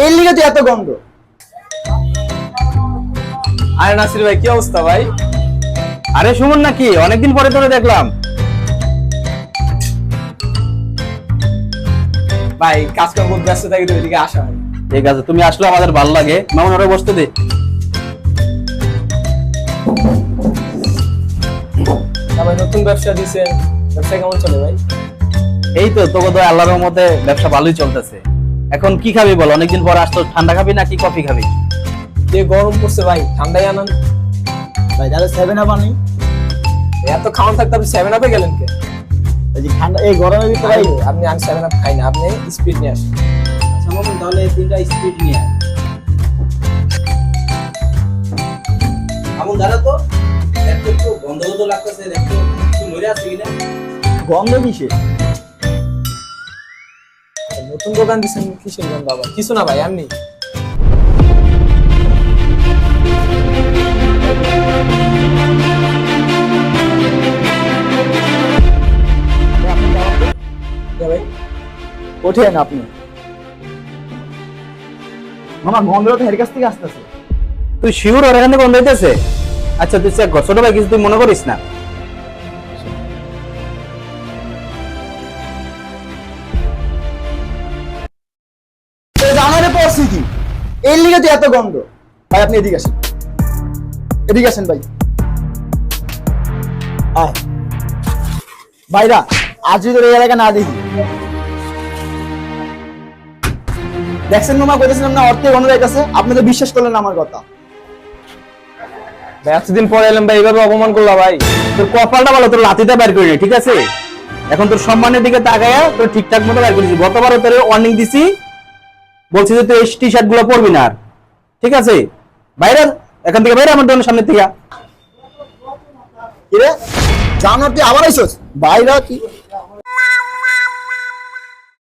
এর লিগে তো এত গন্ধ। আরে নাসির ভাই, কি অবস্থা ভাই? আরে সুমন নাকি? অনেকদিন পরে তোরে দেখলাম। ভাই কাজকর্ম বহুত ব্যস্ত থাকি তো এদিকে আসা হয়। ঠিক আছে, তুমি আসলে আমাদের ভালো লাগে। মামুন ওরা বসতে দে। ভাই নতুন ব্যবসা দিছেন, ব্যবসা কেমন চলে ভাই? এই তো তোকে তো আল্লাহর রহমতে ব্যবসা ভালোই চলতেছে। এখন কি খাবি বল? অনেকদিন পর আসতো, ঠান্ডা খাবি নাকি কফি খাবি? যে গরম পড়ছে ভাই, ঠান্ডাই আনান। ভাই তাহলে 7 আপ আনি। এত খাওয়ান থাকতে আপনি 7 আপে গেলেন কে? এই যে ঠান্ডা এই গরমের ভিতরে ভাই আপনি 7 আপ খাই না, আপনি স্পিড নিয়ে আসেন। আচ্ছা মামুন, তাহলে তিনটা স্পিড নিয়ে আয়। মামুন দাঁড়া তো, একটু গন্ধ গন্ধ লাগতেছে, একটু মরে আসছে কিনা। গন্ধ কিসে? নতুন দোকান দিছেন, কিসের গন্ধ আবার? কিছু না ভাই, এমনি। ভাই ওঠেন আপনি। মামা গন্ধটা তো এর কাছ থেকে আসতেছে। তুই শিওর ওর এখান থেকে গন্ধ হইতেছে? আচ্ছা তুই চেক কর, ছোট ভাই কিছু তুই মনে করিস না। জানারে পড়ছি কি এর লিগে তো এত গন্ধ। ভাই আপনি এদিকে আসেন, এদিকে আসেন ভাই। আয় ভাইরা, আজ যদি এই এলাকা না দেখি। দেখছেন মামা, কইতেছিলাম না অর্থে গন্ধ যাইতেছে, আপনি তো বিশ্বাস করলেন না আমার কথা। ভাই এতদিন পরে এলাম ভাই, এইভাবে অপমান করলা ভাই। তোর কপালটা ভালো, তোর লাঠিটা বের করিনি, ঠিক আছে? এখন তোর সম্মানের দিকে তাকায়া তোর ঠিকঠাক মতো বের করেছি। গতবারও তোর ওয়ার্নিং দিছি, বলছি যে তুই এই টি শার্ট গুলো পরবি না আর, ঠিক আছে? বাইরে এখান থেকে বাইরে, আমার দোকানের সামনে থেকে। কি রে জানো তুই আবার আইছস? ভাইরা কি